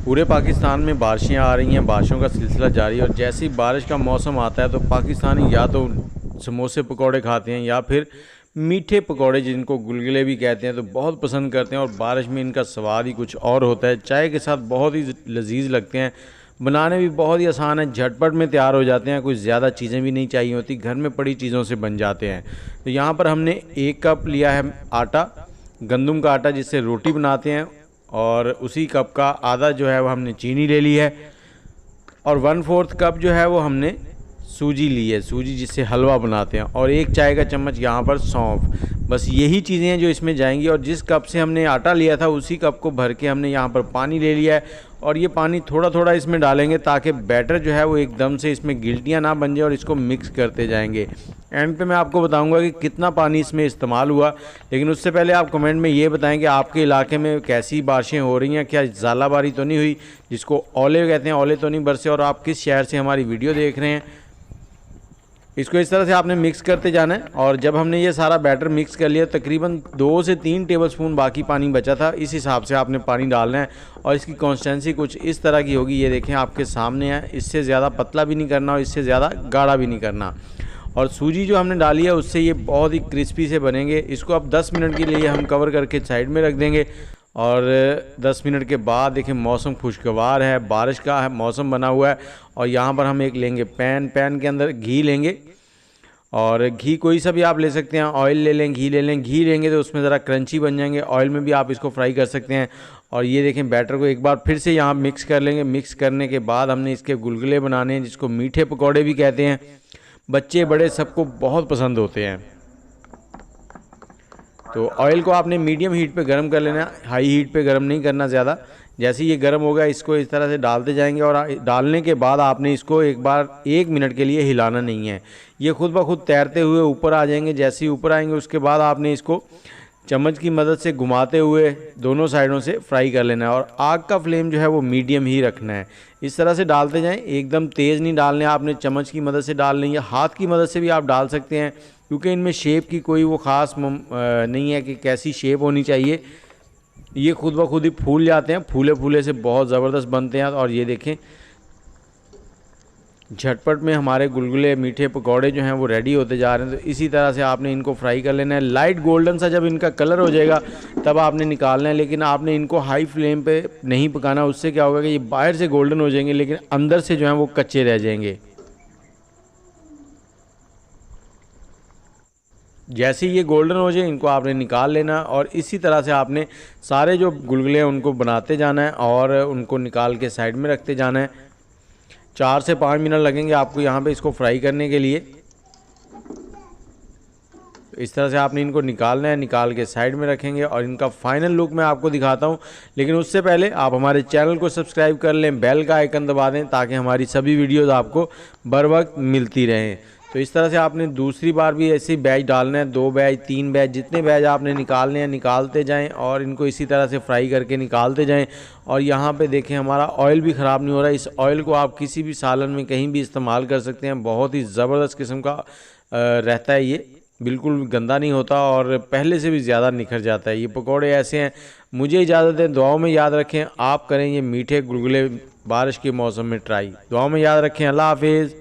पूरे पाकिस्तान में बारिशें आ रही हैं, बारिशों का सिलसिला जारी है और जैसे ही बारिश का मौसम आता है तो पाकिस्तानी या तो समोसे पकौड़े खाते हैं या फिर मीठे पकौड़े जिनको गुलगुले भी कहते हैं तो बहुत पसंद करते हैं। और बारिश में इनका स्वाद ही कुछ और होता है, चाय के साथ बहुत ही लजीज लगते हैं। बनाने भी बहुत ही आसान है, झटपट में तैयार हो जाते हैं, कुछ ज़्यादा चीज़ें भी नहीं चाहिए होती, घर में पड़ी चीज़ों से बन जाते हैं। तो यहाँ पर हमने 1 कप लिया है आटा, गंदम का आटा जिससे रोटी बनाते हैं, और उसी कप का आधा जो है वो हमने चीनी ले ली है, और 1/4 कप जो है वो हमने सूजी ली है, सूजी जिससे हलवा बनाते हैं, और 1 चाय का चम्मच यहाँ पर सौंफ। बस यही चीज़ें हैं जो इसमें जाएंगी। और जिस कप से हमने आटा लिया था उसी कप को भर के हमने यहाँ पर पानी ले लिया है, और ये पानी थोड़ा थोड़ा इसमें डालेंगे ताकि बैटर जो है वो एकदम से इसमें गिल्टियाँ ना बन जाए, और इसको मिक्स करते जाएंगे। एंड पे मैं आपको बताऊंगा कि कितना पानी इसमें इस्तेमाल हुआ, लेकिन उससे पहले आप कमेंट में ये बताएं कि आपके इलाके में कैसी बारिशें हो रही हैं, क्या ज़ालाबारी तो नहीं हुई जिसको ओले कहते हैं, ओले तो नहीं बरसे, और आप किस शहर से हमारी वीडियो देख रहे हैं। इसको इस तरह से आपने मिक्स करते जाना है, और जब हमने ये सारा बैटर मिक्स कर लिया तकरीबन 2 से 3 टेबलस्पून बाकी पानी बचा था, इस हिसाब से आपने पानी डालना है। और इसकी कंसिस्टेंसी कुछ इस तरह की होगी, ये देखें आपके सामने है। इससे ज़्यादा पतला भी नहीं करना और इससे ज़्यादा गाढ़ा भी नहीं करना। और सूजी जो हमने डाली है उससे ये बहुत ही क्रिस्पी से बनेंगे। इसको अब 10 मिनट के लिए हम कवर करके साइड में रख देंगे, और 10 मिनट के बाद देखें मौसम खुशगवार है, बारिश का है मौसम बना हुआ है। और यहाँ पर हम एक लेंगे पैन के अंदर घी लेंगे, और घी कोई सा भी आप ले सकते हैं, ऑयल ले लें, घी ले लें। घी लेंगे तो उसमें ज़रा क्रंची बन जाएंगे, ऑयल में भी आप इसको फ्राई कर सकते हैं। और ये देखें बैटर को एक बार फिर से यहाँ मिक्स कर लेंगे। मिक्स करने के बाद हमने इसके गुलगुले बनाने हैं, जिसको मीठे पकौड़े भी कहते हैं। बच्चे बड़े सबको बहुत पसंद होते हैं। तो ऑयल को आपने मीडियम हीट पे गरम कर लेना, हाई हीट पे गरम नहीं करना ज़्यादा। जैसे ही ये गरम होगा इसको इस तरह से डालते जाएंगे, और डालने के बाद आपने इसको एक बार 1 मिनट के लिए हिलाना नहीं है। ये खुद ब खुद तैरते हुए ऊपर आ जाएंगे। जैसे ही ऊपर आएंगे उसके बाद आपने इसको चम्मच की मदद से घुमाते हुए दोनों साइडों से फ्राई कर लेना है, और आग का फ्लेम जो है वो मीडियम ही रखना है। इस तरह से डालते जाएं, एकदम तेज़ नहीं डालने, आपने चम्मच की मदद से डाल लें या हाथ की मदद से भी आप डाल सकते हैं, क्योंकि इनमें शेप की कोई वो ख़ास नहीं है कि कैसी शेप होनी चाहिए। ये खुद ब खुद ही फूल जाते हैं, फूले फूले से बहुत ज़बरदस्त बनते हैं। और ये देखें झटपट में हमारे गुलगुले मीठे पकौड़े जो हैं वो रेडी होते जा रहे हैं। तो इसी तरह से आपने इनको फ्राई कर लेना है। लाइट गोल्डन सा जब इनका कलर हो जाएगा तब आपने निकालना है, लेकिन आपने इनको हाई फ्लेम पे नहीं पकाना। उससे क्या होगा कि ये बाहर से गोल्डन हो जाएंगे लेकिन अंदर से जो है वो कच्चे रह जाएंगे। जैसे ही ये गोल्डन हो जाए इनको आपने निकाल लेना, और इसी तरह से आपने सारे जो गुलगुले हैं उनको बनाते जाना है और उनको निकाल के साइड में रखते जाना है। 4 से 5 मिनट लगेंगे आपको यहाँ पे इसको फ्राई करने के लिए। तो इस तरह से आपने इनको निकालना है, निकाल के साइड में रखेंगे, और इनका फाइनल लुक मैं आपको दिखाता हूँ। लेकिन उससे पहले आप हमारे चैनल को सब्सक्राइब कर लें, बेल का आइकन दबा दें ताकि हमारी सभी वीडियोज़ आपको बर वक्त मिलती रहें। तो इस तरह से आपने दूसरी बार भी ऐसे ही बैच डालना है, 2 बैच 3 बैच जितने बैच आपने निकालने हैं निकालते जाएं, और इनको इसी तरह से फ्राई करके निकालते जाएं। और यहाँ पे देखें हमारा ऑयल भी ख़राब नहीं हो रहा। इस ऑयल को आप किसी भी सालन में कहीं भी इस्तेमाल कर सकते हैं। बहुत ही ज़बरदस्त किस्म का रहता है, ये बिल्कुल गंदा नहीं होता और पहले से भी ज़्यादा निखर जाता है। ये पकौड़े ऐसे हैं। मुझे इजाज़त दें, दुआओं में याद रखें। आप करें ये मीठे गुलगुले बारिश के मौसम में ट्राई। दुआओं में याद रखें। अल्लाह हाफिज़।